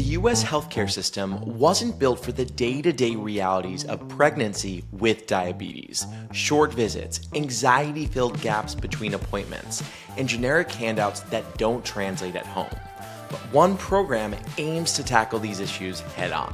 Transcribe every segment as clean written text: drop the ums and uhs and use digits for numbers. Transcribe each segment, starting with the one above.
the US healthcare system wasn't built for the day-to-day realities of pregnancy with diabetes. Short visits, anxiety-filled gaps between appointments, and generic handouts that don't translate at home. But one program aims to tackle these issues head-on.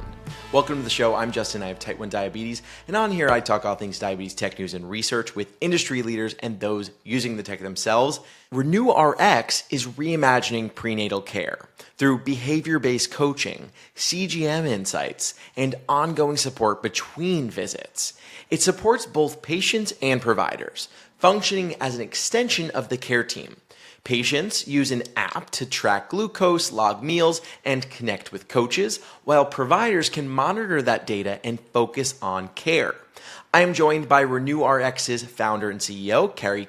Welcome to the show. I'm Justin. I have type 1 diabetes, and on here I talk all things diabetes tech news and research with industry leaders and those using the tech themselves. RenewRx is reimagining prenatal care through behavior-based coaching, CGM insights, and ongoing support between visits. It supports both patients and providers, functioning as an extension of the care team. Patients use an app to track glucose, log meals, and connect with coaches, while providers can monitor that data and focus on care. I am joined by RenewRx's founder and CEO, Kari,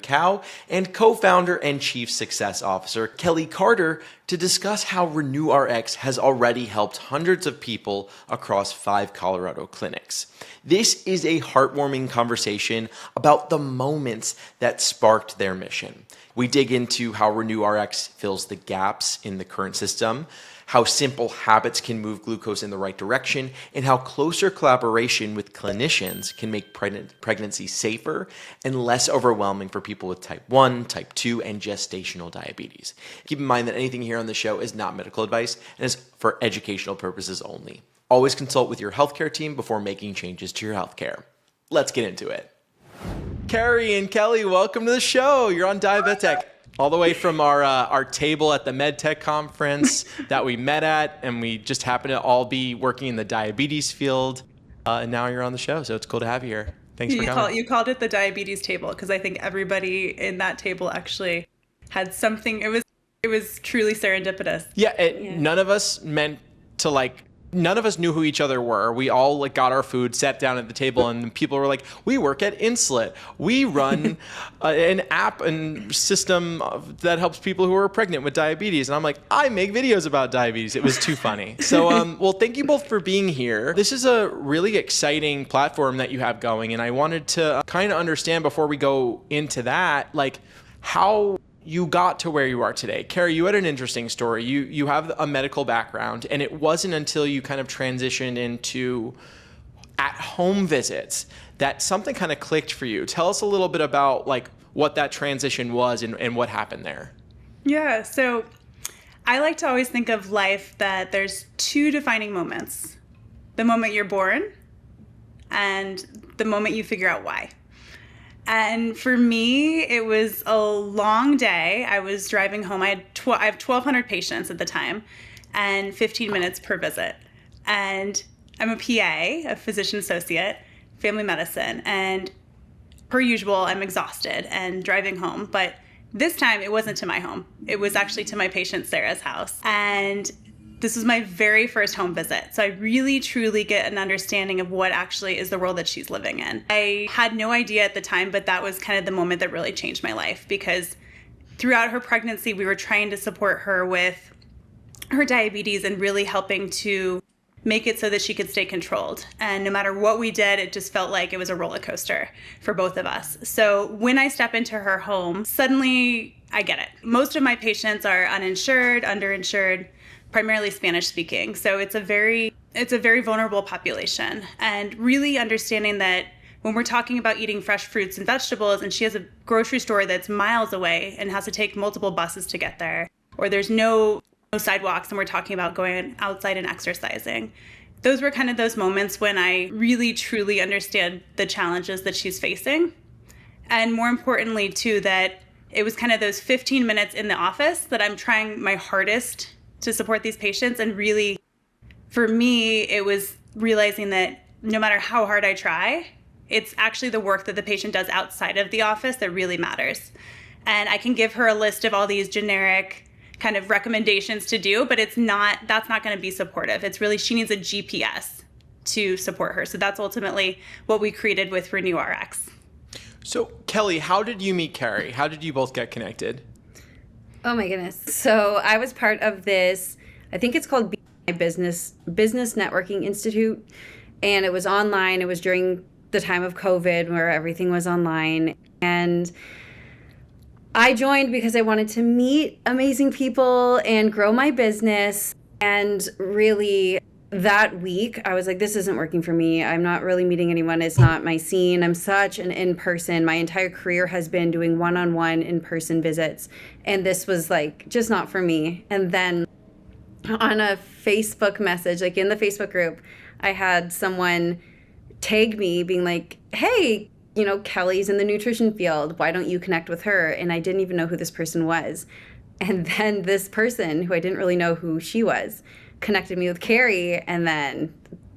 and co-founder and chief success officer, Kelly Carter, to discuss how RenewRx has already helped hundreds of people across 5 Colorado clinics. This is a heartwarming conversation about the moments that sparked their mission. We dig into how RenewRx fills the gaps in the current system, how simple habits can move glucose in the right direction, and how closer collaboration with clinicians can make pregnancy safer and less overwhelming for people with type 1, type 2, and gestational diabetes. Keep in mind that anything here on the show is not medical advice and is for educational purposes only. Always consult with your healthcare team before making changes to your healthcare. Let's get into it. Kari and Kelly, welcome to the show. You're on Diabetech, all the way from our table at the MedTech conference that we met at, and we just happen to all be working in the diabetes field, and now you're on the show, so it's cool to have you here. Thanks for coming. You called it the diabetes table because I think everybody in that table actually had something. It was truly serendipitous. Yeah. None of us meant to none of us knew who each other were. We all got our food, sat down at the table, and people were like, we work at Insulet. We run an app and system that helps people who are pregnant with diabetes. And I'm like, I make videos about diabetes. It was too funny. So, well, thank you both for being here. This is a really exciting platform that you have going. And I wanted to kind of understand before we go into that, how you got to where you are today. Kari, you had an interesting story. You have a medical background, and it wasn't until you kind of transitioned into at-home visits that something kind of clicked for you. Tell us a little bit about what that transition was and what happened there. Yeah, so I like to always think of life that there's 2 defining moments. The moment you're born and the moment you figure out why. And for me, it was a long day. I was driving home. I have 1,200 patients at the time and 15 minutes per visit. And I'm a PA, a physician associate, family medicine. And per usual, I'm exhausted and driving home. But this time, it wasn't to my home. It was actually to my patient Sarah's house. And this was my very first home visit. So I really, truly get an understanding of what actually is the world that she's living in. I had no idea at the time, but that was kind of the moment that really changed my life, because throughout her pregnancy, we were trying to support her with her diabetes and really helping to make it so that she could stay controlled. And no matter what we did, it just felt like it was a roller coaster for both of us. So when I step into her home, suddenly I get it. Most of my patients are uninsured, underinsured, primarily Spanish speaking. So it's a very vulnerable population. And really understanding that when we're talking about eating fresh fruits and vegetables, and she has a grocery store that's miles away and has to take multiple buses to get there, or there's no sidewalks and we're talking about going outside and exercising. Those were kind of those moments when I really truly understand the challenges that she's facing. And more importantly too, that it was kind of those 15 minutes in the office that I'm trying my hardest to support these patients. And really, for me, it was realizing that no matter how hard I try, it's actually the work that the patient does outside of the office that really matters. And I can give her a list of all these generic kind of recommendations to do, but that's not going to be supportive. It's really, she needs a GPS to support her. So that's ultimately what we created with RenewRx. So Kelly, how did you meet Kari? How did you both get connected? Oh my goodness. So I was part of this, I think it's called Business Networking Institute, and it was online. It was during the time of COVID where everything was online. And I joined because I wanted to meet amazing people and grow my business. And really, that week, I was like, this isn't working for me. I'm not really meeting anyone. It's not my scene. I'm such an in-person. My entire career has been doing one-on-one in-person visits. And this was like just not for me. And then on a Facebook message, like in the Facebook group, I had someone tag me being like, hey, Kelly's in the nutrition field. Why don't you connect with her? And I didn't even know who this person was. And then this person, who I didn't really know who she was, connected me with Kari, and then,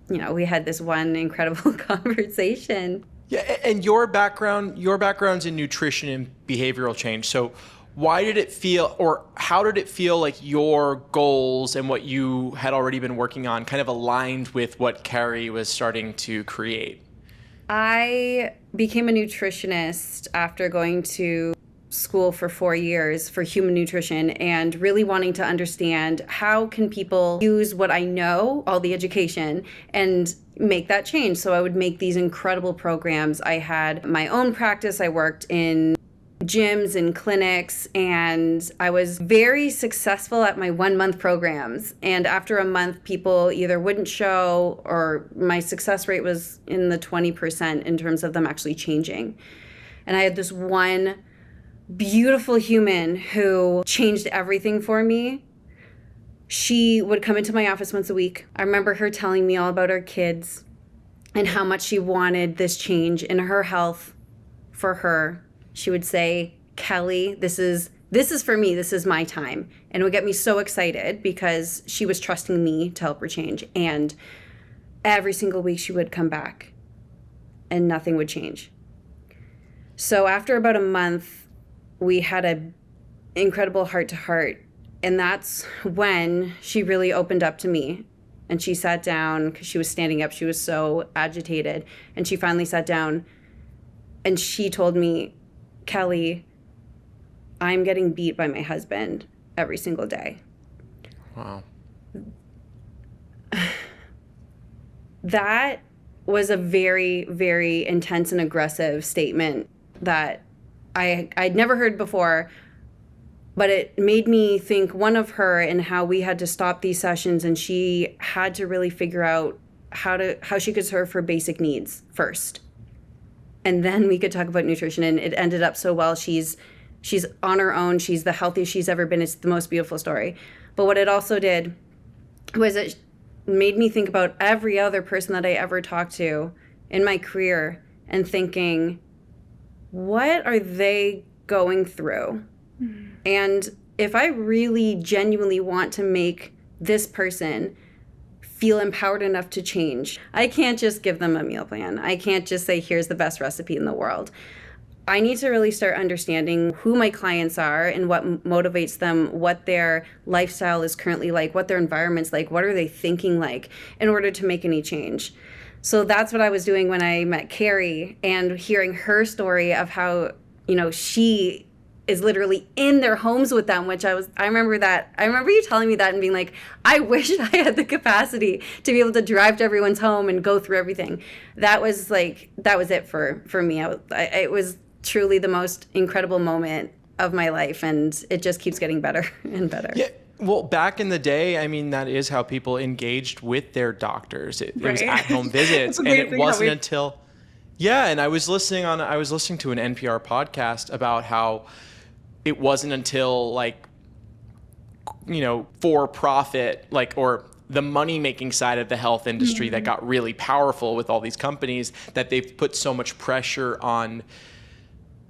we had this one incredible conversation. Yeah, and your background's in nutrition and behavioral change. So why did it feel, or how did it feel like your goals and what you had already been working on kind of aligned with what Kari was starting to create? I became a nutritionist after going to school for 4 years for human nutrition and really wanting to understand how can people use what I know, all the education, and make that change. So I would make these incredible programs. I had my own practice. I worked in gyms and clinics, and I was very successful at my 1-month programs. And after a month, people either wouldn't show, or my success rate was in the 20% in terms of them actually changing. And I had this one beautiful human who changed everything for me. She would come into my office once a week. I remember her telling me all about her kids and how much she wanted this change in her health for her. She would say, Kelly, this is for me, this is my time. And it would get me so excited because she was trusting me to help her change. And every single week she would come back and nothing would change. So after about a month, we had an incredible heart-to-heart, and that's when she really opened up to me. And she sat down, because she was standing up. She was so agitated. And she finally sat down, and she told me, Kelly, I'm getting beat by my husband every single day. Wow. That was a very, very intense and aggressive statement that I'd never heard before, but it made me think, one, of her and how we had to stop these sessions, and she had to really figure out how she could serve her basic needs first. And then we could talk about nutrition, and it ended up so well. She's on her own. She's the healthiest she's ever been. It's the most beautiful story. But what it also did was it made me think about every other person that I ever talked to in my career and thinking, what are they going through? Mm-hmm. And if I really genuinely want to make this person feel empowered enough to change, I can't just give them a meal plan. I can't just say, here's the best recipe in the world. I need to really start understanding who my clients are and what motivates them, what their lifestyle is currently like, what their environment's like, what are they thinking like, in order to make any change. So that's what I was doing when I met Kari, and hearing her story of how, she is literally in their homes with them, which I remember you telling me that and being like, I wish I had the capacity to be able to drive to everyone's home and go through everything. That was it for me. It was truly the most incredible moment of my life, and it just keeps getting better and better. Yeah. Well, back in the day, I mean, that is how people engaged with their doctors. It was at-home visits, and it wasn't until, and I was listening to an NPR podcast about how it wasn't until for-profit, or the money-making side of the health industry that got really powerful with all these companies, that they've put so much pressure on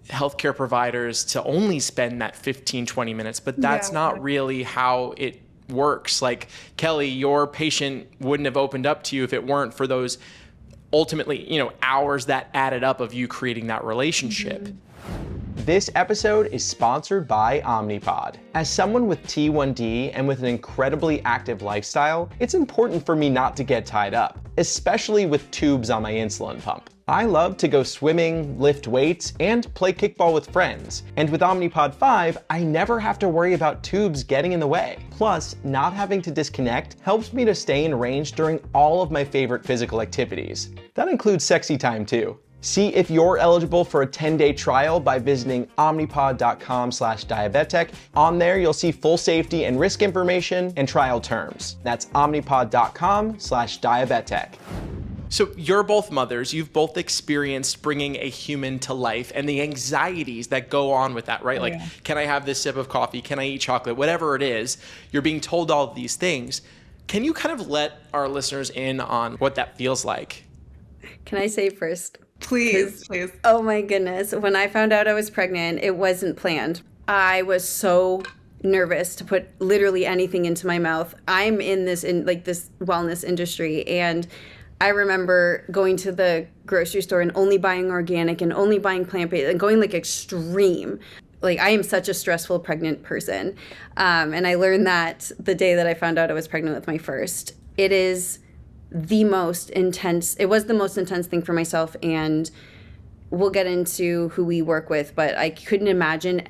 healthcare providers to only spend that 15, 20 minutes, but that's not really how it works. Like, Kelly, your patient wouldn't have opened up to you if it weren't for those ultimately, hours that added up of you creating that relationship. This episode is sponsored by Omnipod. As someone with T1D and with an incredibly active lifestyle, it's important for me not to get tied up, especially with tubes on my insulin pump. I love to go swimming, lift weights, and play kickball with friends. And with Omnipod 5, I never have to worry about tubes getting in the way. Plus, not having to disconnect helps me to stay in range during all of my favorite physical activities. That includes sexy time too. See if you're eligible for a 10-day trial by visiting omnipod.com/diabetic. On there, you'll see full safety and risk information and trial terms. That's omnipod.com/diabetic. So you're both mothers. You've both experienced bringing a human to life and the anxieties that go on with that, right? Like, can I have this sip of coffee? Can I eat chocolate? Whatever it is, you're being told all of these things. Can you kind of let our listeners in on what that feels like? Can I say first? Please. Oh my goodness. When I found out I was pregnant, it wasn't planned. I was so nervous to put literally anything into my mouth. I'm in this wellness industry, and I remember going to the grocery store and only buying organic and only buying plant-based and going like extreme. Like, I am such a stressful pregnant person. And I learned that the day that I found out I was pregnant with my first. It was the most intense thing for myself, and we'll get into who we work with, but I couldn't imagine,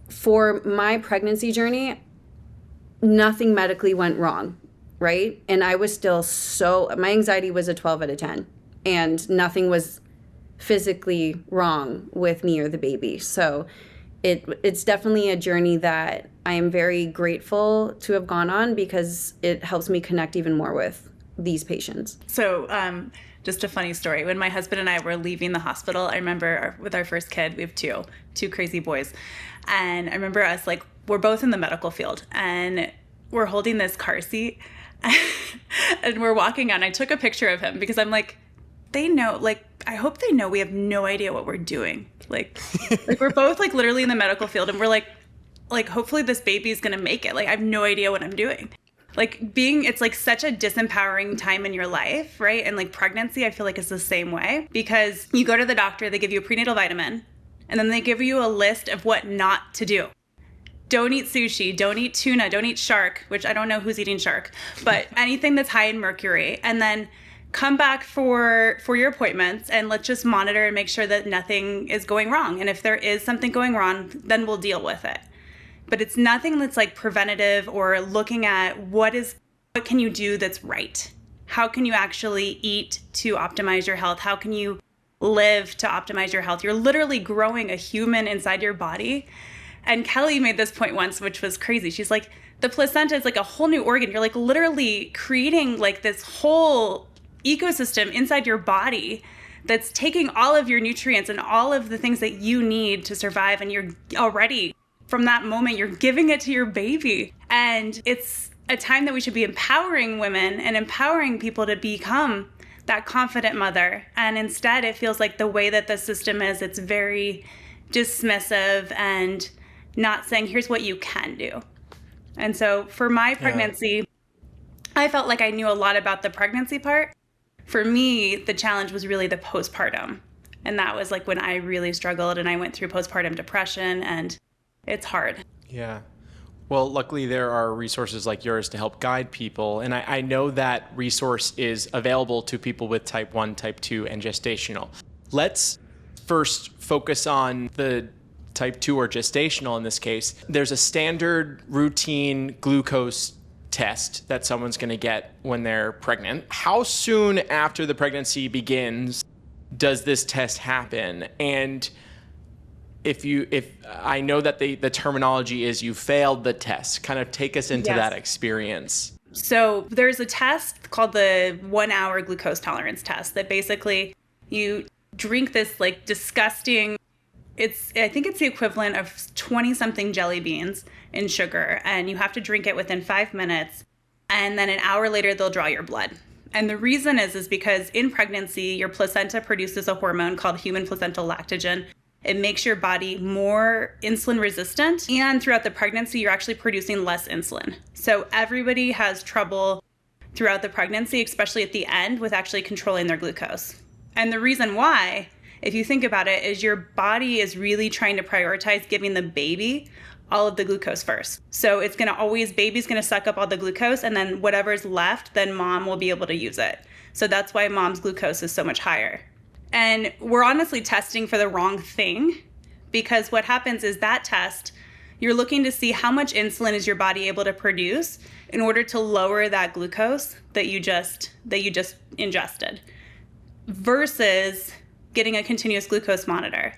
for my pregnancy journey, nothing medically went wrong, right? And I was still my anxiety was a 12 out of 10, and nothing was physically wrong with me or the baby. So it's definitely a journey that I am very grateful to have gone on, because it helps me connect even more with these patients. So just a funny story. When my husband and I were leaving the hospital, I remember with our first kid, we have two crazy boys. And I remember us, like, we're both in the medical field, and we're holding this car seat and we're walking on. I took a picture of him because I'm like, they know, like, I hope they know we have no idea what we're doing. Like we're both like literally in the medical field, and we're like, hopefully this baby's going to make it. Like, I have no idea what I'm doing. Like, it's like such a disempowering time in your life, right? And like pregnancy, I feel like is the same way, because you go to the doctor, they give you a prenatal vitamin, and then they give you a list of what not to do. Don't eat sushi, don't eat tuna, don't eat shark, which I don't know who's eating shark, but anything that's high in mercury. And then come back for your appointments, and let's just monitor and make sure that nothing is going wrong. And if there is something going wrong, then we'll deal with it. But it's nothing that's like preventative or looking at what can you do that's right? How can you actually eat to optimize your health? How can you live to optimize your health? You're literally growing a human inside your body. And Kelly made this point once, which was crazy. She's like, the placenta is like a whole new organ. You're like literally creating like this whole ecosystem inside your body that's taking all of your nutrients and all of the things that you need to survive. And you're already, from that moment, you're giving it to your baby. And it's a time that we should be empowering women and empowering people to become that confident mother. And instead, it feels like the way that the system is, it's very dismissive and not saying, here's what you can do. And so for my pregnancy, I felt like I knew a lot about the pregnancy part. For me, the challenge was really the postpartum. And that was like when I really struggled, and I went through postpartum depression, and it's hard. Yeah. Well, luckily there are resources like yours to help guide people. And I know that resource is available to people with type 1, type 2, and gestational. Let's first focus on the type 2 or gestational in this case. There's a standard routine glucose test that someone's going to get when they're pregnant. How soon after the pregnancy begins does this test happen? And if I know that the terminology is you failed the test, kind of take us into that experience. So there's a test called the 1 hour glucose tolerance test that basically you drink this like disgusting, I think it's the equivalent of 20 something jelly beans in sugar, and you have to drink it within 5 minutes. And then an hour later, they'll draw your blood. And the reason is because in pregnancy, your placenta produces a hormone called human placental lactogen. It makes your body more insulin resistant. And throughout the pregnancy, you're actually producing less insulin. So everybody has trouble throughout the pregnancy, especially at the end, with actually controlling their glucose. And the reason why, if you think about it, is your body is really trying to prioritize giving the baby all of the glucose first. So it's baby's gonna suck up all the glucose, and then whatever's left, then mom will be able to use it. So that's why mom's glucose is so much higher. And we're honestly testing for the wrong thing, because what happens is that test, you're looking to see how much insulin is your body able to produce in order to lower that glucose that you just ingested. versus getting a continuous glucose monitor.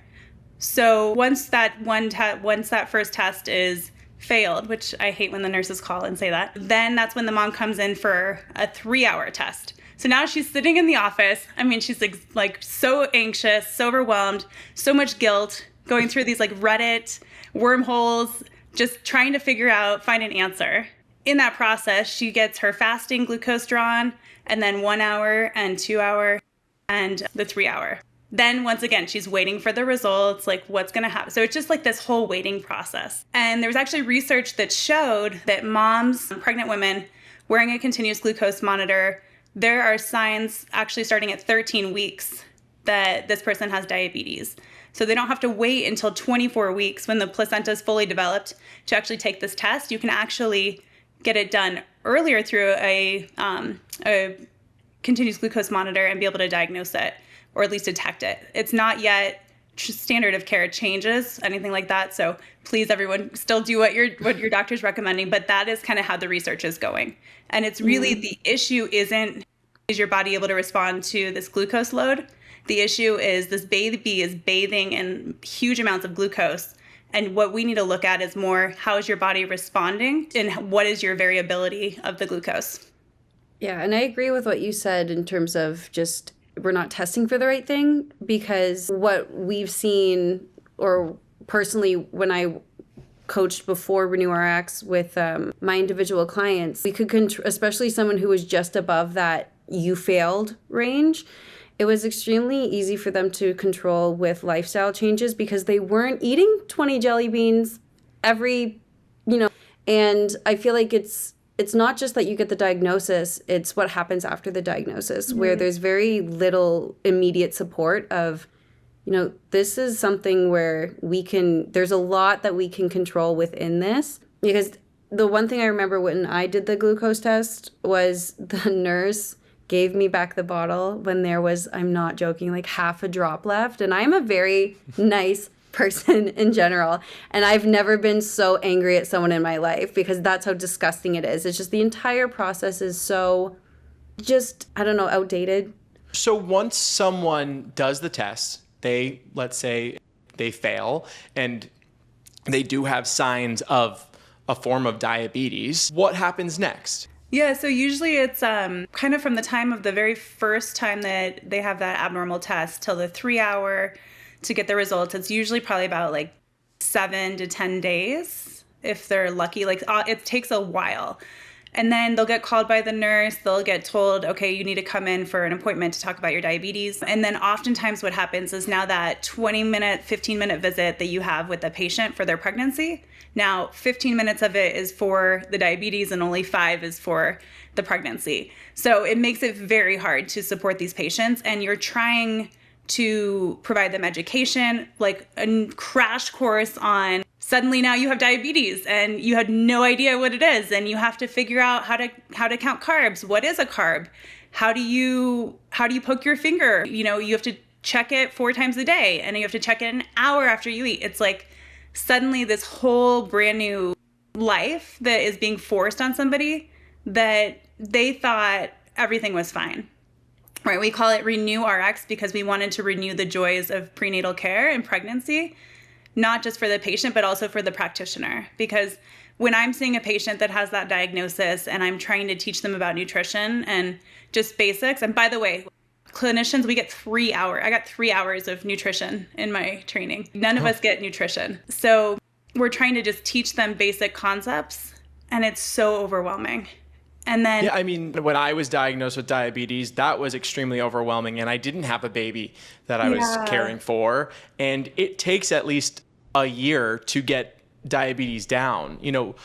So once that first test is failed, which I hate when the nurses call and say that, then that's when the mom comes in for a 3-hour test. So now she's sitting in the office. I mean, she's like so anxious, so overwhelmed, so much guilt, going through these like Reddit wormholes, just trying to find an answer. In that process, she gets her fasting glucose drawn, and then 1 hour and 2 hour and the 3 hour. Then once again, she's waiting for the results, like what's going to happen. So it's just like this whole waiting process. And there was actually research that showed that moms, pregnant women wearing a continuous glucose monitor, there are signs actually starting at 13 weeks that this person has diabetes. So they don't have to wait until 24 weeks when the placenta is fully developed to actually take this test. You can actually get it done earlier through a continuous glucose monitor and be able to diagnose it, or at least detect it. It's not yet standard of care changes, anything like that. So please, everyone, still do what your doctor's recommending. But that is kind of how the research is going. And it's really the issue isn't, is your body able to respond to this glucose load? The issue is this baby is bathing in huge amounts of glucose. And what we need to look at is more, how is your body responding and what is your variability of the glucose? Yeah, and I agree with what you said in terms of just we're not testing for the right thing, because what we've seen, or personally when I coached before RenewRx with my individual clients, we could especially someone who was just above that you failed range, it was extremely easy for them to control with lifestyle changes because they weren't eating 20 jelly beans every, and I feel like it's not just that you get the diagnosis, it's what happens after the diagnosis, where there's very little immediate support of, this is something where there's a lot that we can control within this. Because the one thing I remember when I did the glucose test was the nurse gave me back the bottle when there was, I'm not joking, like half a drop left. And I'm a very nice person in general, and I've never been so angry at someone in my life because that's how disgusting it is. It's just the entire process is so just, I don't know, outdated. So once someone does the test, let's say they fail and they do have signs of a form of diabetes, what happens next? Yeah, so usually it's kind of from the time of the very first time that they have that abnormal test till the 3 hour to get the results. It's usually probably about like 7 to 10 days if they're lucky. Like it takes a while. And then they'll get called by the nurse. They'll get told, okay, you need to come in for an appointment to talk about your diabetes. And then oftentimes what happens is now that 20-minute, 15-minute visit that you have with the patient for their pregnancy, now 15 minutes of it is for the diabetes and only 5 is for the pregnancy. So it makes it very hard to support these patients. And you're trying to provide them education, like a crash course on suddenly now you have diabetes and you had no idea what it is, and you have to figure out how to count carbs. What is a carb? How do you poke your finger? You have to check it 4 times a day, and you have to check it an hour after you eat. It's like suddenly this whole brand new life that is being forced on somebody that they thought everything was fine. Right, we call it RenewRx because we wanted to renew the joys of prenatal care and pregnancy, not just for the patient, but also for the practitioner. Because when I'm seeing a patient that has that diagnosis and I'm trying to teach them about nutrition and just basics, and by the way, clinicians, we get 3 hours. I got 3 hours of nutrition in my training. None of us get nutrition. So we're trying to just teach them basic concepts, and it's so overwhelming. And then, yeah, I mean, when I was diagnosed with diabetes, that was extremely overwhelming, and I didn't have a baby that I was caring for. And it takes at least a year to get diabetes down.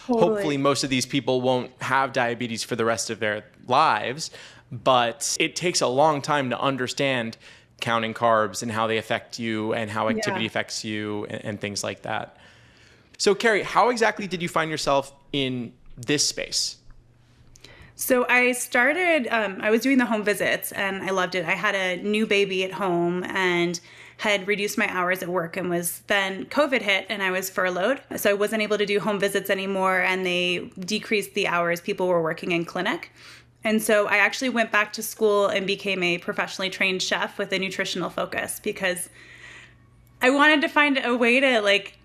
Hopefully most of these people won't have diabetes for the rest of their lives, but it takes a long time to understand counting carbs and how they affect you and how activity affects you and things like that. So Kari, how exactly did you find yourself in this space? So I started, I was doing the home visits and I loved it. I had a new baby at home and had reduced my hours at work, and then COVID hit and I was furloughed. So I wasn't able to do home visits anymore, and they decreased the hours people were working in clinic. And so I actually went back to school and became a professionally trained chef with a nutritional focus because I wanted to find a way to like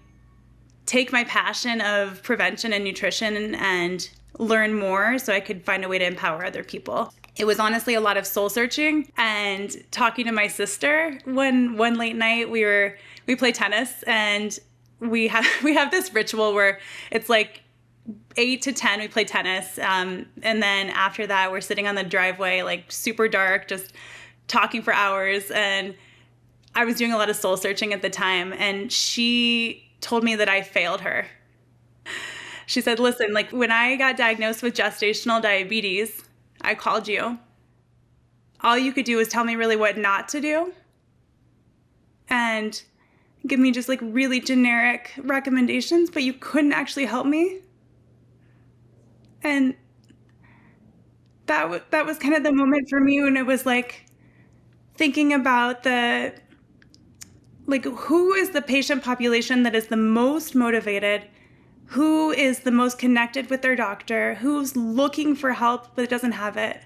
take my passion of prevention and nutrition and learn more so I could find a way to empower other people. It was honestly a lot of soul searching and talking to my sister. One late night we play tennis, and we have this ritual where it's like 8 to 10 we play tennis, and then after that we're sitting on the driveway like super dark just talking for hours. And I was doing a lot of soul searching at the time, and she told me that I failed her. She said, listen, like when I got diagnosed with gestational diabetes, I called you. All you could do was tell me really what not to do and give me just like really generic recommendations, but you couldn't actually help me. And that was kind of the moment for me when it was like thinking about who is the patient population that is the most motivated, who is the most connected with their doctor, who's looking for help but doesn't have it.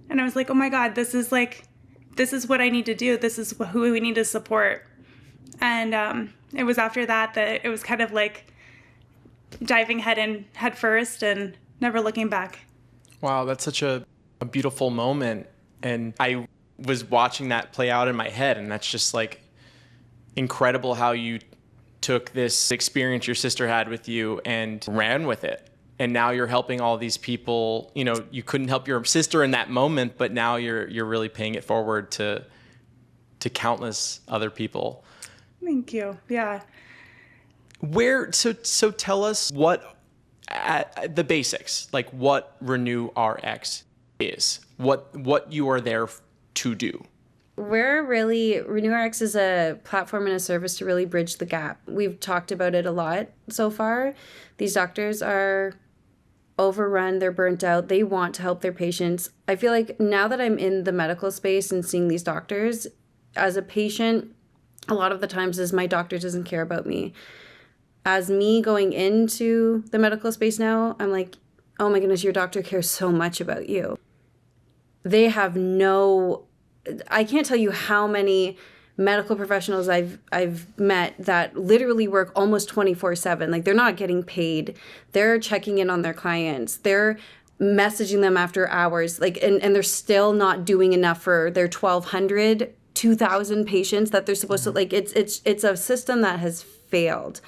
And I was like, oh my God, this is what I need to do. This is who we need to support. And it was after that it was kind of like diving head first and never looking back. Wow, that's such a beautiful moment. And I was watching that play out in my head, and that's just like incredible how you took this experience your sister had with you and ran with it. And now you're helping all these people. You know, you couldn't help your sister in that moment, but now you're really paying it forward to countless other people. Thank you. Yeah. So tell us what the basics, like what RenewRx is, what you are there to do. RenewRx is a platform and a service to really bridge the gap. We've talked about it a lot so far. These doctors are overrun, they're burnt out, they want to help their patients. I feel like now that I'm in the medical space and seeing these doctors, as a patient, a lot of the times is my doctor doesn't care about me. As me going into the medical space now, I'm like, oh my goodness, your doctor cares so much about you. They have I can't tell you how many medical professionals I've met that literally work almost 24/7. Like they're not getting paid. They're checking in on their clients. They're messaging them after hours. Like and they're still not doing enough for their 1,200, 2,000 patients that they're supposed to like. It's a system that has failed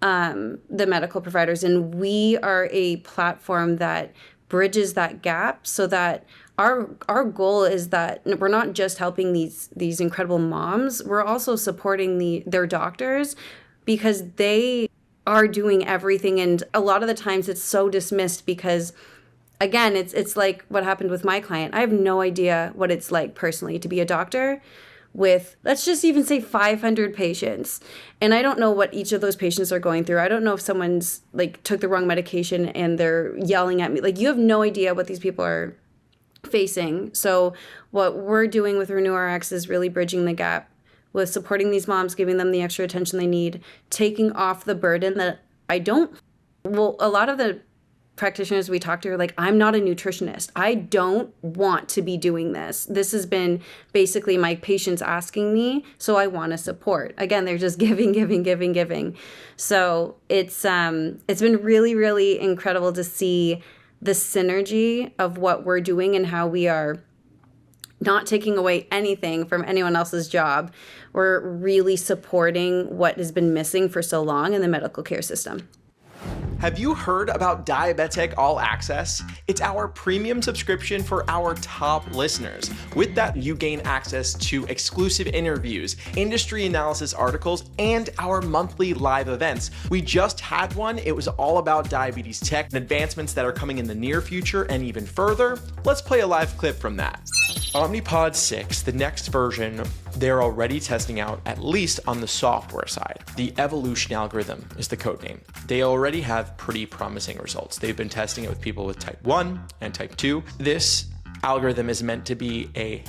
the medical providers, and we are a platform that bridges that gap so that our goal is that we're not just helping these incredible moms, we're also supporting their doctors because they are doing everything. And a lot of the times it's so dismissed because, again, it's like what happened with my client. I have no idea what it's like personally to be a doctor with, let's just even say 500 patients. And I don't know what each of those patients are going through. I don't know if someone's like took the wrong medication and they're yelling at me. Like you have no idea what these people are facing. So what we're doing with RenewRx is really bridging the gap with supporting these moms, giving them the extra attention they need, taking off the burden that a lot of the practitioners we talk to are like, I'm not a nutritionist. I don't want to be doing this. This has been basically my patients asking me, so I want to support. Again, they're just giving. So it's been really, really incredible to see the synergy of what we're doing and how we are not taking away anything from anyone else's job. We're really supporting what has been missing for so long in the medical care system. Have you heard about Diabetic All Access? It's our premium subscription for our top listeners. With that, you gain access to exclusive interviews, industry analysis articles, and our monthly live events. We just had one. It was all about diabetes tech and advancements that are coming in the near future and even further. Let's play a live clip from that. Omnipod 6, the next version, they're already testing out, at least on the software side. The evolution algorithm is the code name. They already have pretty promising results. They've been testing it with people with type 1 and type 2. This algorithm is meant to be a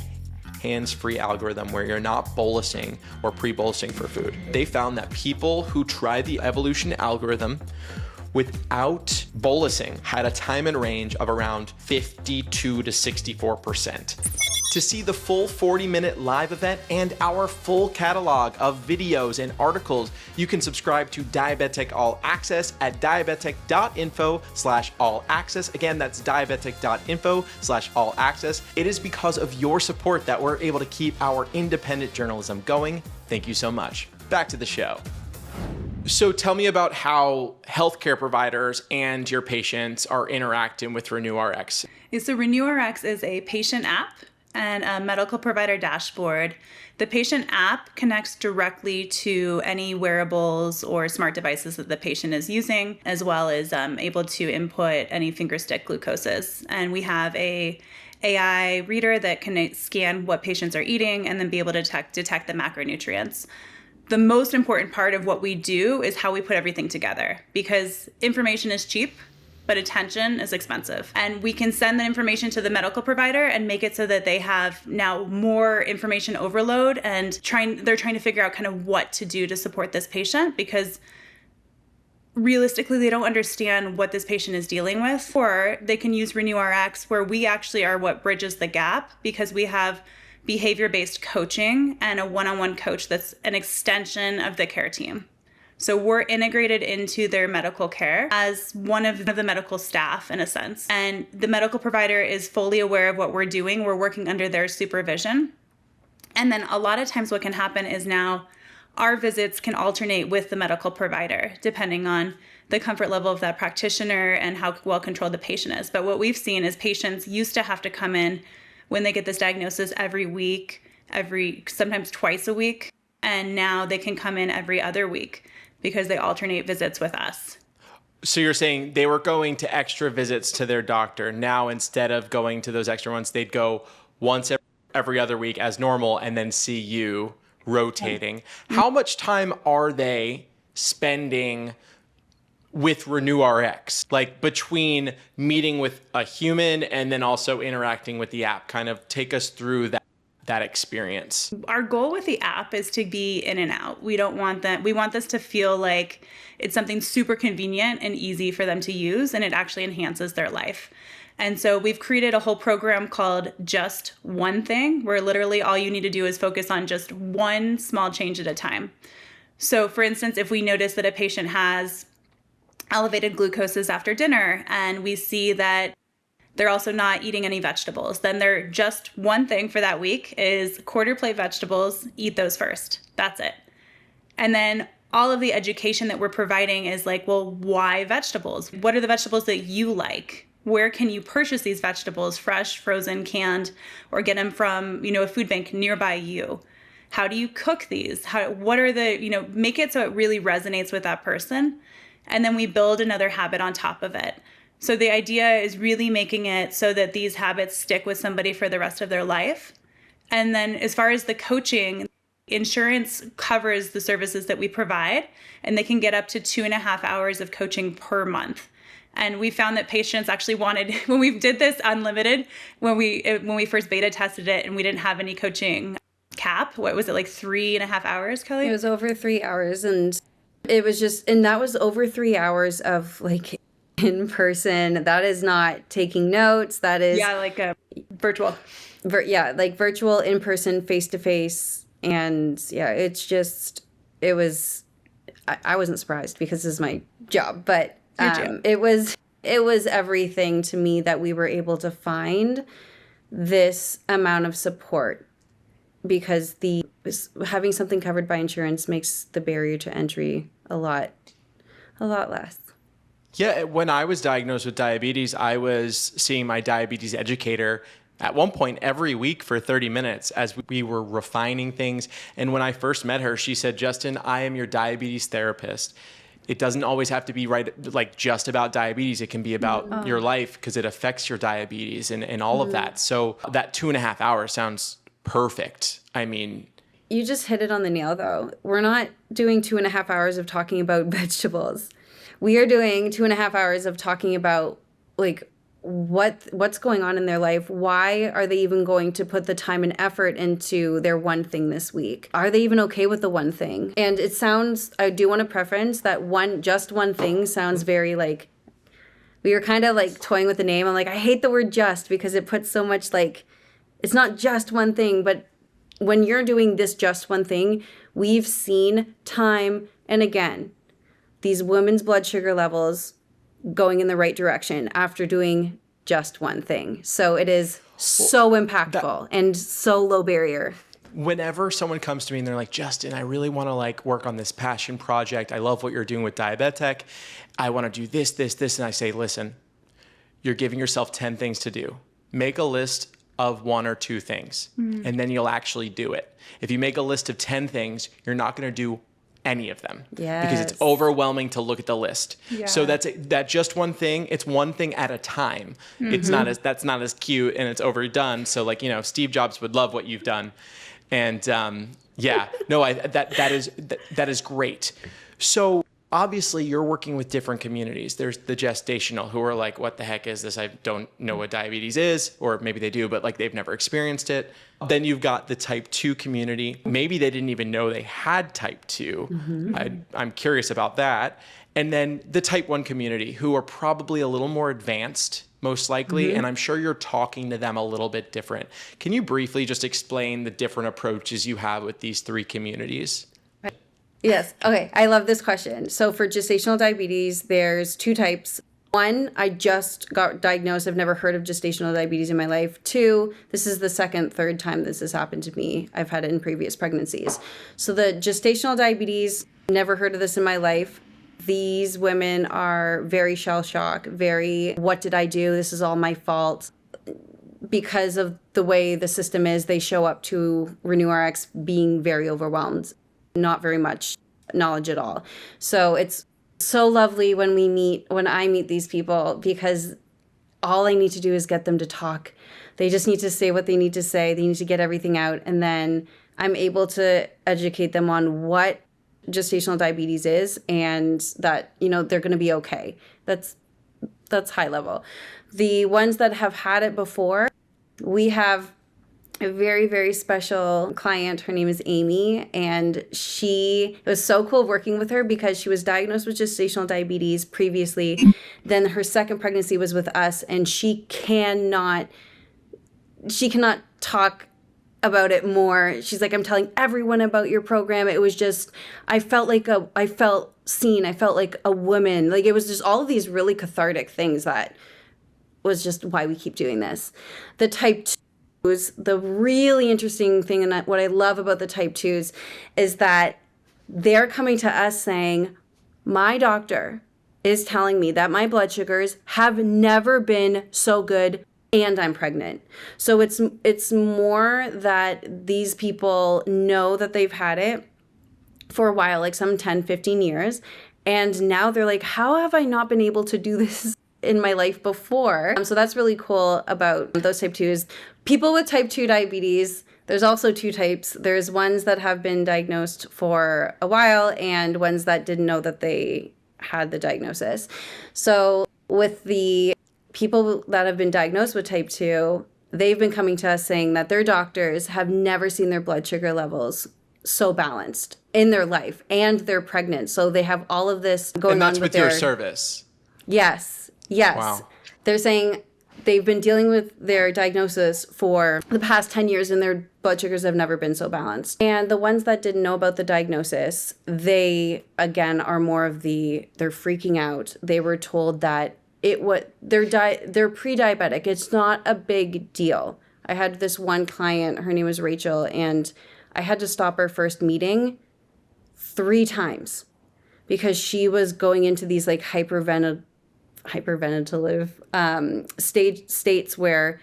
hands-free algorithm where you're not bolusing or pre-bolusing for food. They found that people who tried the evolution algorithm without bolusing had a time and range of around 52 to 64%. To see the full 40-minute live event and our full catalog of videos and articles, you can subscribe to Diabetic All Access at diabetic.info/all access. Again, that's diabetic.info/all access. It is because of your support that we're able to keep our independent journalism going. Thank you so much. Back to the show. So tell me about how healthcare providers and your patients are interacting with RenewRx. So RenewRx is a patient app and a medical provider dashboard. The patient app connects directly to any wearables or smart devices that the patient is using, as well as able to input any finger stick glucoses. And we have a AI reader that can scan what patients are eating and then be able to detect the macronutrients. The most important part of what we do is how we put everything together, because information is cheap, but attention is expensive. And we can send the information to the medical provider and make it so that they have now more information overload, and they're trying to figure out kind of what to do to support this patient, because realistically, they don't understand what this patient is dealing with. Or they can use RenewRx, where we actually are what bridges the gap, because we have behavior-based coaching and a one-on-one coach that's an extension of the care team. So we're integrated into their medical care as one of the medical staff, in a sense. And the medical provider is fully aware of what we're doing. We're working under their supervision. And then a lot of times what can happen is now our visits can alternate with the medical provider, depending on the comfort level of that practitioner and how well controlled the patient is. But what we've seen is patients used to have to come in when they get this diagnosis every week, sometimes twice a week. And now they can come in every other week, because they alternate visits with us. So you're saying they were going to extra visits to their doctor. Now, instead of going to those extra ones, they'd go once every other week as normal and then see you rotating. How much time are they spending with RenewRx, like between meeting with a human and then also interacting with the app? Kind of take us through that experience. Our goal with the app is to be in and out. We want this to feel like it's something super convenient and easy for them to use, and it actually enhances their life. And so we've created a whole program called Just One Thing, where literally all you need to do is focus on just one small change at a time. So for instance, if we notice that a patient has elevated glucoses after dinner, and we see that they're also not eating any vegetables, then they're just one thing for that week is quarter plate vegetables, eat those first. That's it. And then all of the education that we're providing is like, well, why vegetables? What are the vegetables that you like? Where can you purchase these vegetables, fresh, frozen, canned, or get them from, a food bank nearby you? How do you cook these? What are the, make it so it really resonates with that person. And then we build another habit on top of it. So the idea is really making it so that these habits stick with somebody for the rest of their life. And then as far as the coaching, insurance covers the services that we provide, and they can get up to 2.5 hours of coaching per month. And we found that patients actually wanted, when we did this unlimited, when we first beta tested it and we didn't have any coaching cap, what was it, like 3.5 hours, Kelly? It was over 3 hours, and it was and that was over 3 hours of like in person. That is not taking notes. That is virtual. Like virtual, in person, face to face. And yeah, it was. I wasn't surprised because this is my job, but it was everything to me that we were able to find this amount of support, because having something covered by insurance makes the barrier to entry a lot less. Yeah, when I was diagnosed with diabetes, I was seeing my diabetes educator at one point every week for 30 minutes as we were refining things. And when I first met her, she said, "Justin, I am your diabetes therapist. It doesn't always have to be just about diabetes. It can be about your life, because it affects your diabetes and all of that." So that 2.5 hours sounds perfect. I mean, you just hit it on the nail, though. We're not doing 2.5 hours of talking about vegetables. We are doing 2.5 hours of talking about like what's going on in their life. Why are they even going to put the time and effort into their one thing this week? Are they even okay with the one thing? And it sounds, I do want to preference that just one thing sounds very like, we were kind of like toying with the name. I'm like, I hate the word just because it puts so much like, it's not just one thing, but when you're doing this just one thing, we've seen time and again, these women's blood sugar levels going in the right direction after doing just one thing. So it is so impactful and so low barrier. Whenever someone comes to me and they're like, Justin, I really want to like work on this passion project. I love what you're doing with Diabetic. I want to do this, this, this. And I say, listen, you're giving yourself 10 things to do. Make a list of 1 or 2 things, and then you'll actually do it. If you make a list of 10 things, you're not going to do any of them because it's overwhelming to look at the list. Yeah. So that just one thing, it's one thing at a time. It's that's not as cute and it's overdone. So like, Steve Jobs would love what you've done. And that is great. So obviously you're working with different communities. There's the gestational who are like, what the heck is this? I don't know what diabetes is, or maybe they do, but like they've never experienced it. Then you've got the type 2 community. Maybe they didn't even know they had type 2. I'm curious about that. And then the type 1 community who are probably a little more advanced, most likely. And I'm sure you're talking to them a little bit different. Can you briefly just explain the different approaches you have with these 3 communities? Yes. Okay. I love this question. So for gestational diabetes, there's 2 types. 1, I just got diagnosed. I've never heard of gestational diabetes in my life. 2, this is the second, third time this has happened to me. I've had it in previous pregnancies. So the gestational diabetes, never heard of this in my life. These women are very shell shocked, very, what did I do? This is all my fault. Because of the way the system is, they show up to RenewRx being very overwhelmed. Not very much knowledge at all. So it's so lovely when I meet these people, because all I need to do is get them to talk. They just need to say what they need to say. They need to get everything out. And then I'm able to educate them on what gestational diabetes is and that, they're going to be okay. That's high level. The ones that have had it before, we have a very, very special client. Her name is Amy, and it was so cool working with her because she was diagnosed with gestational diabetes previously. Then her second pregnancy was with us, and she cannot talk about it more. She's like, I'm telling everyone about your program. It was just, I felt seen. I felt like a woman. Like, it was just all of these really cathartic things that was just why we keep doing this. The type 2, the really interesting thing, and what I love about the type 2s is that they're coming to us saying, my doctor is telling me that my blood sugars have never been so good and I'm pregnant. So it's more that these people know that they've had it for a while, like some 10, 15 years. And now they're like, how have I not been able to do this in my life before? So that's really cool about those type 2s. People with type 2 diabetes, there's also 2 types. There's ones that have been diagnosed for a while and ones that didn't know that they had the diagnosis. So with the people that have been diagnosed with type 2, they've been coming to us saying that their doctors have never seen their blood sugar levels so balanced in their life, and they're pregnant. So they have all of this going on with your service. Yes. Wow. They're saying they've been dealing with their diagnosis for the past 10 years and their blood sugars have never been so balanced. And the ones that didn't know about the diagnosis, they, again, are more of they're freaking out. They were told that they're pre-diabetic. It's not a big deal. I had this one client, her name was Rachel, and I had to stop our first meeting 3 times because she was going into these like hyperventilative states where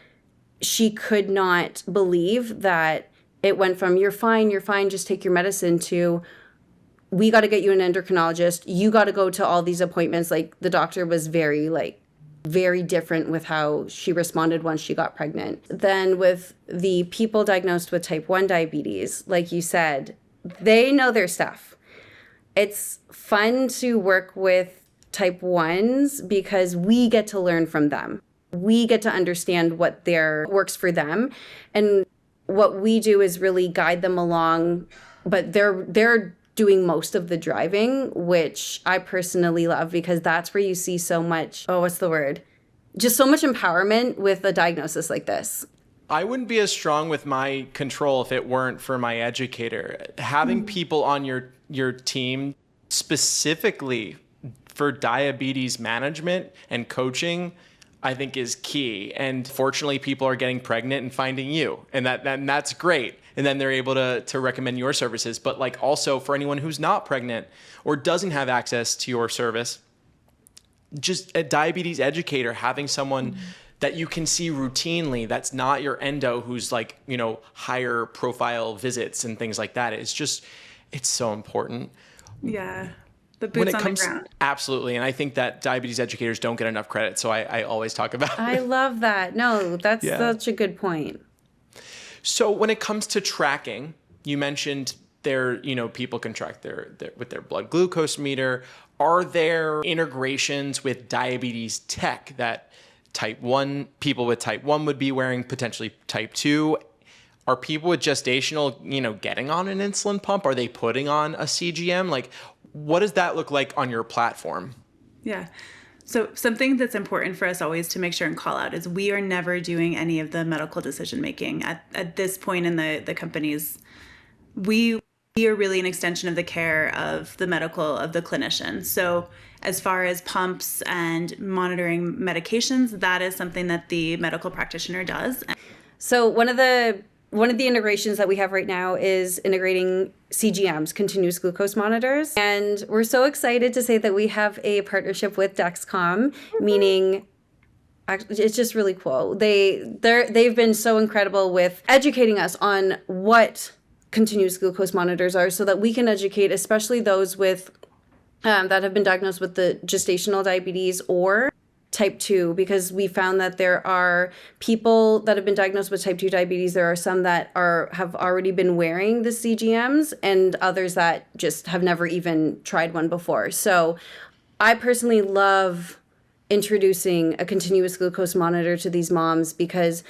she could not believe that it went from you're fine, just take your medicine to we got to get you an endocrinologist. You got to go to all these appointments. Like the doctor was very different with how she responded once she got pregnant. Then with the people diagnosed with type 1 diabetes, like you said, they know their stuff. It's fun to work with type 1s because we get to learn from them. we get to understand what works for them. And what we do is really guide them along, but they're doing most of the driving, which I personally love because that's where you see so much, what's the word? Just so much empowerment with a diagnosis like this. I wouldn't be as strong with my control if it weren't for my educator. Having people on your team specifically for diabetes management and coaching, I think is key. And fortunately, people are getting pregnant and finding you, and that's great. And then they're able to recommend your services. But like also for anyone who's not pregnant or doesn't have access to your service, just a diabetes educator, having someone that you can see routinely, that's not your endo who's like, higher profile visits and things like that. It's so important. Yeah. The boots on the ground. Absolutely. And I think that diabetes educators don't get enough credit. So I always talk about it. I love that. No, that's such a good point. So when it comes to tracking, you mentioned people can track with their blood glucose meter. Are there integrations with diabetes tech that people with type 1 would be wearing, potentially type 2? Are people with gestational, getting on an insulin pump? Are they putting on a CGM? Like, what does that look like on your platform? Yeah. So something that's important for us always to make sure and call out is we are never doing any of the medical decision making at this point in the companies. We are really an extension of the care of the clinician. So as far as pumps and monitoring medications, that is something that the medical practitioner does. So one of the integrations that we have right now is integrating CGMs, continuous glucose monitors. And we're so excited to say that we have a partnership with Dexcom, meaning it's just really cool. They've been so incredible with educating us on what continuous glucose monitors are so that we can educate, especially those with that have been diagnosed with the gestational diabetes or type 2, because we found that there are people that have been diagnosed with type 2 diabetes. There are some that have already been wearing the CGMs and others that just have never even tried one before. So I personally love introducing a continuous glucose monitor to these moms because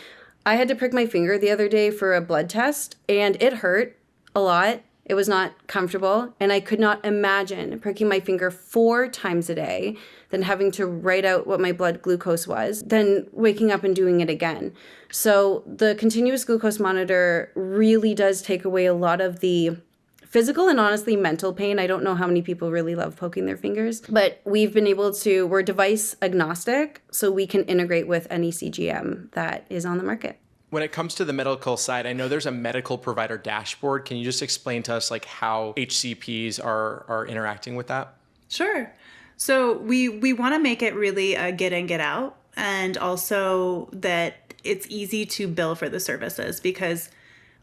I had to prick my finger the other day for a blood test and it hurt a lot. It was not comfortable, and I could not imagine pricking my finger 4 times a day, then having to write out what my blood glucose was, then waking up and doing it again. So the continuous glucose monitor really does take away a lot of the physical and honestly mental pain. I don't know how many people really love poking their fingers, but we've been able to, we're device agnostic, so we can integrate with any CGM that is on the market. When it comes to the medical side, I know there's a medical provider dashboard. Can you just explain to us like how HCPs are interacting with that? Sure. So we want to make it really a get in, get out, and also that it's easy to bill for the services, because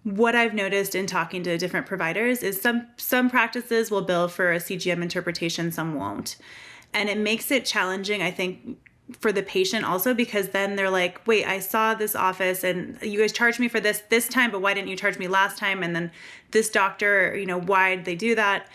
what I've noticed in talking to different providers is some practices will bill for a CGM interpretation, some won't. And it makes it challenging, I think, for the patient also, because then they're like, wait, I saw this office and you guys charged me for this time, but why didn't you charge me last time? And then this doctor, why did they do that?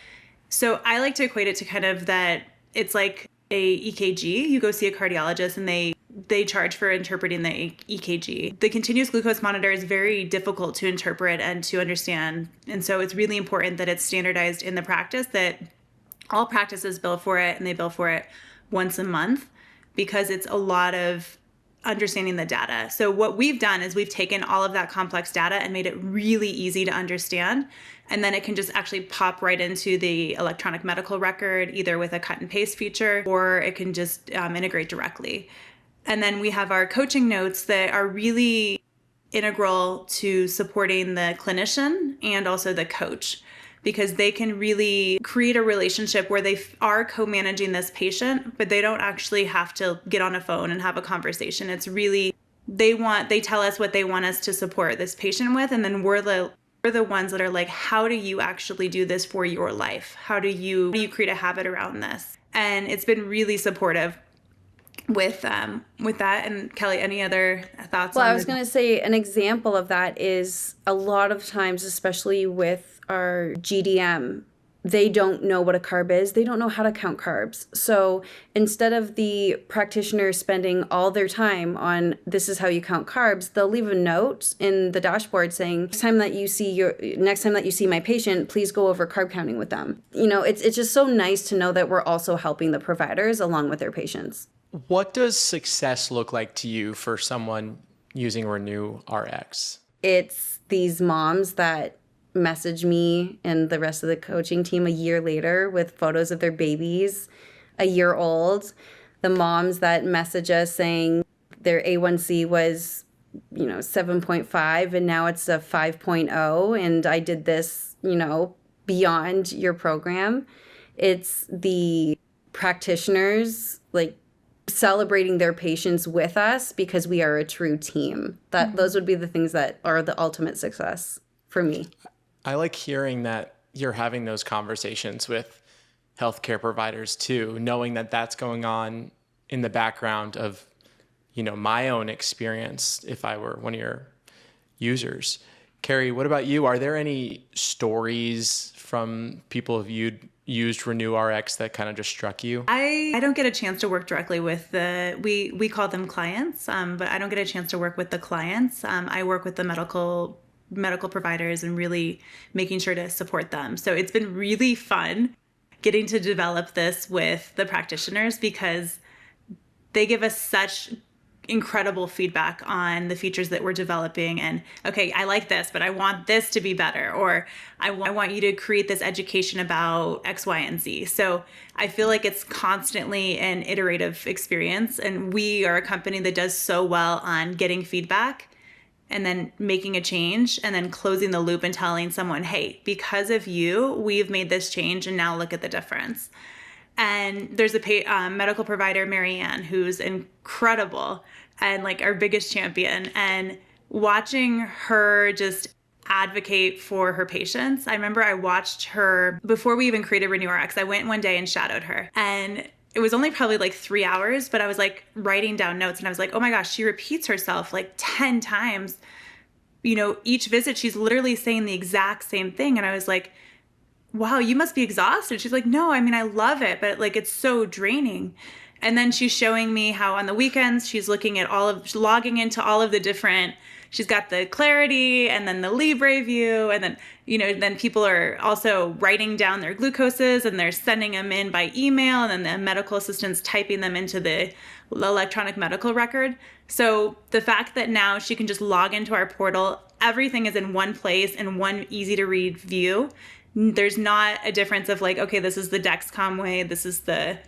So I like to equate it to kind of that it's like a EKG. You go see a cardiologist and they charge for interpreting the EKG. The continuous glucose monitor is very difficult to interpret and to understand. And so it's really important that it's standardized in the practice, that all practices bill for it and they bill for it once a month, because it's a lot of understanding the data. So what we've done is we've taken all of that complex data and made it really easy to understand. And then it can just actually pop right into the electronic medical record, either with a cut and paste feature, or it can just integrate directly. And then we have our coaching notes that are really integral to supporting the clinician and also the coach, because they can really create a relationship where they are co-managing this patient, but they don't actually have to get on a phone and have a conversation. It's really, they tell us what they want us to support this patient with, and then we're the ones that are like, how do you actually do this for your life? How do you create a habit around this? And it's been really supportive with that. And Kelly, any other thoughts? Well, I was going to say an example of that is a lot of times, especially with our GDM they don't know what a carb is. They don't know how to count carbs. So instead of the practitioner spending all their time on this is how you count carbs, they'll leave a note in the dashboard saying, next time that you see my patient, please go over carb counting with them. It's just so nice to know that we're also helping the providers along with their patients. What does success look like to you for someone using RenewRx? It's these moms that message me and the rest of the coaching team a year later with photos of their babies a year old. The moms that message us saying their A1C was 7.5 and now it's a 5.0 and I did this beyond your program. It's the practitioners celebrating their patients with us because we are a true team. Those would be the things that are the ultimate success for me. I like hearing that you're having those conversations with healthcare providers too, knowing that that's going on in the background of, my own experience if I were one of your users. Kari, what about you? Are there any stories from people who've used RenewRx that kind of just struck you? I don't get a chance to work directly with we call them clients, but I don't get a chance to work with the clients. I work with the medical providers and really making sure to support them. So it's been really fun getting to develop this with the practitioners because they give us such incredible feedback on the features that we're developing and, okay, I like this, but I want this to be better, or I want you to create this education about X, Y, and Z. So I feel like it's constantly an iterative experience, and we are a company that does so well on getting feedback and then making a change and then closing the loop and telling someone, hey, because of you, we've made this change and now look at the difference. And there's a medical provider, Marianne, who's incredible and our biggest champion. And watching her just advocate for her patients. I remember I watched her before we even created RenewRx. I went one day and shadowed her. And it was only probably 3 hours, but I was writing down notes and I was like, oh my gosh, she repeats herself 10 times. Each visit, she's literally saying the exact same thing. And I was like, wow, you must be exhausted. She's like, no, I love it, but it's so draining. And then she's showing me how on the weekends, she's logging into all of the different, she's got the Clarity and then the Libre view. And then, then people are also writing down their glucoses and they're sending them in by email. And then the medical assistant's typing them into the electronic medical record. So the fact that now she can just log into our portal, everything is in one place in one easy to read view. There's not a difference of okay, this is the Dexcom way, this is the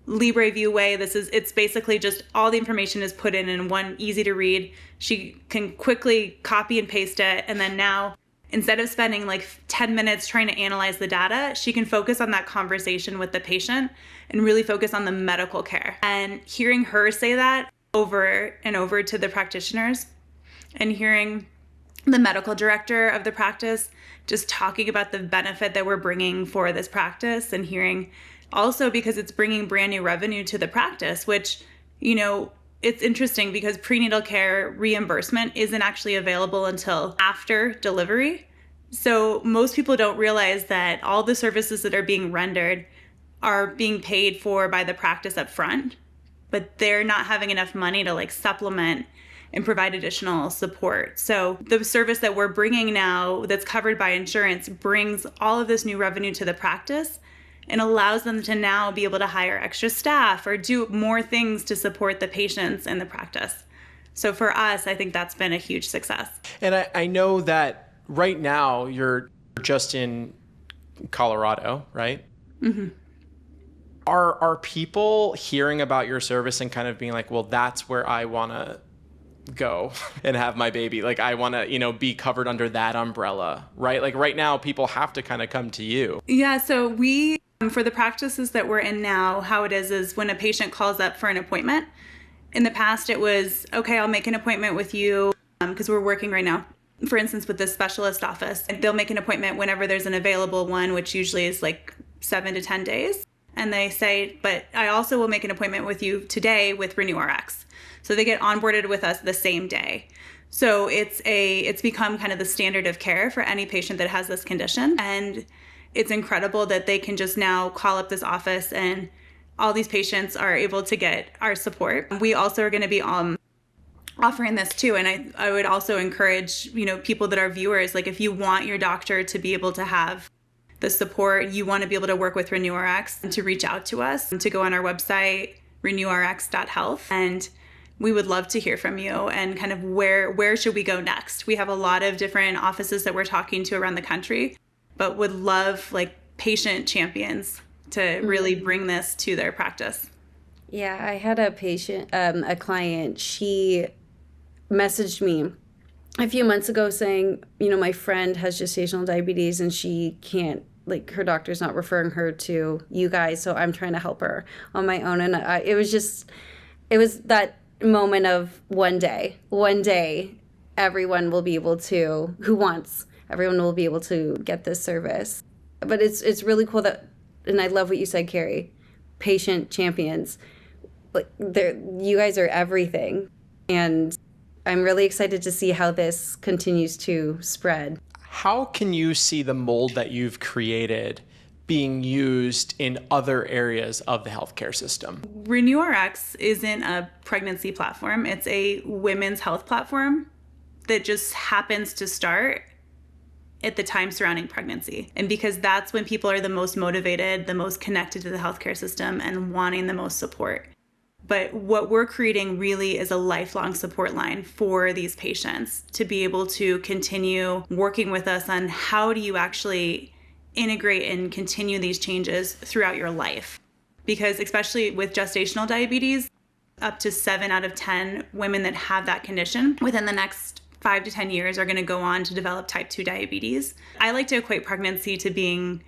Libre View way, it's basically just all the information is put in one easy to read. She can quickly copy and paste it. And then now, instead of spending 10 minutes trying to analyze the data, she can focus on that conversation with the patient and really focus on the medical care. And hearing her say that over and over to the practitioners and hearing the medical director of the practice just talking about the benefit that we're bringing for this practice and hearing also because it's bringing brand new revenue to the practice, which, it's interesting because prenatal care reimbursement isn't actually available until after delivery. So most people don't realize that all the services that are being rendered are being paid for by the practice up front, but they're not having enough money to supplement and provide additional support. So the service that we're bringing now that's covered by insurance brings all of this new revenue to the practice and allows them to now be able to hire extra staff or do more things to support the patients and the practice. So for us, I think that's been a huge success. And I know that right now you're just in Colorado, right? Mm-hmm. Are people hearing about your service and kind of being well, that's where I want to go and have my baby? I want to, be covered under that umbrella, right? Right now people have to kind of come to you. Yeah. So we, for the practices that we're in now, how it is when a patient calls up for an appointment, in the past it was, okay, I'll make an appointment with you because we're working right now, for instance, with the specialist office. And they'll make an appointment whenever there's an available one, which usually is 7 to 10 days. And they say, but I also will make an appointment with you today with RenewRx. So they get onboarded with us the same day. So it's become kind of the standard of care for any patient that has this condition. And it's incredible that they can just now call up this office and all these patients are able to get our support. We also are going to be offering this too. And I would also encourage, people that are viewers, like if you want your doctor to be able to have the support, you want to be able to work with RenewRx and to reach out to us and to go on our website, RenewRx.health. And we would love to hear from you and kind of where should we go next? We have a lot of different offices that we're talking to around the country, but would love like patient champions to really bring this to their practice. Yeah, I had a patient, a client, she messaged me a few months ago saying, my friend has gestational diabetes and she can't, like her doctor's not referring her to you guys, so I'm trying to help her on my own. And it was that moment of one day, everyone will be able to, everyone will be able to get this service. But it's really cool that, and I love what you said, Kari, patient champions. Like you guys are everything. And I'm really excited to see how this continues to spread. How can you see the mold that you've created being used in other areas of the healthcare system? RenewRx isn't a pregnancy platform. It's a women's health platform that just happens to start at the time surrounding pregnancy. And because that's when people are the most motivated, the most connected to the healthcare system and wanting the most support. But what we're creating really is a lifelong support line for these patients to be able to continue working with us on how do you actually integrate and continue these changes throughout your life. Because especially with gestational diabetes, up to 7 out of 10 women that have that condition within the next 5 to 10 years are going to go on to develop type 2 diabetes. I like to equate pregnancy to being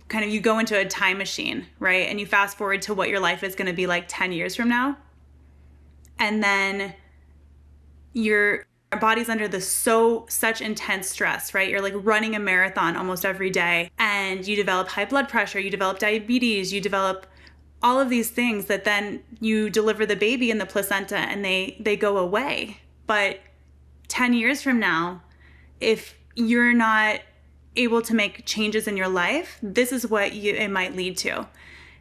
kind of, you go into a time machine, right? And you fast forward to what your life is going to be like 10 years from now. And then your body's under such intense stress, right? You're like running a marathon almost every day and you develop high blood pressure, you develop diabetes, you develop all of these things that then you deliver the baby in the placenta and they go away. But 10 years from now, if you're not able to make changes in your life, this is what it might lead to.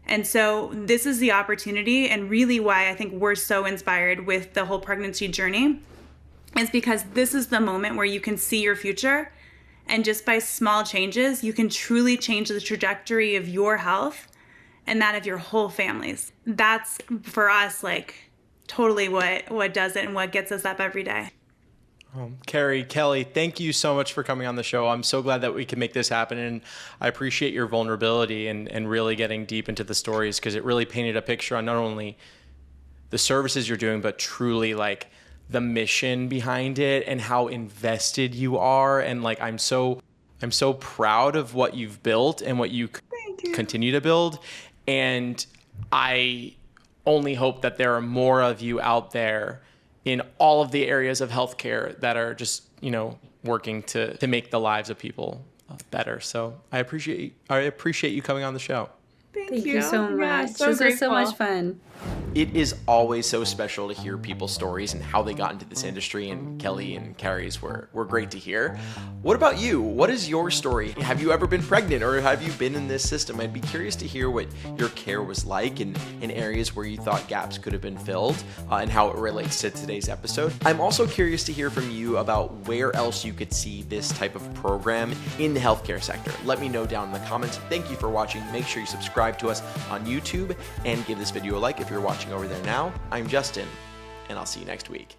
And so this is the opportunity, and really why I think we're so inspired with the whole pregnancy journey is because this is the moment where you can see your future, and just by small changes, you can truly change the trajectory of your health and that of your whole families. That's for us like totally what does it and what gets us up every day. Kari, Kelly, thank you so much for coming on the show. I'm so glad that we can make this happen, and I appreciate your vulnerability and really getting deep into the stories, because it really painted a picture on not only the services you're doing, but truly like the mission behind it and how invested you are. And like I'm so proud of what you've built and what you continue to build. And I only hope that there are more of you out there in all of the areas of healthcare that are just, working to make the lives of people better. So I appreciate you coming on the show. Thank you so much. Yeah, This was so much fun. It is always so special to hear people's stories and how they got into this industry, and Kelly and Kari's were great to hear. What about you? What is your story? Have you ever been pregnant, or have you been in this system? I'd be curious to hear what your care was like in areas where you thought gaps could have been filled, and how it relates to today's episode. I'm also curious to hear from you about where else you could see this type of program in the healthcare sector. Let me know down in the comments. Thank you for watching. Make sure you subscribe to us on YouTube and give this video a like if you're watching over there now. I'm Justin, and I'll see you next week.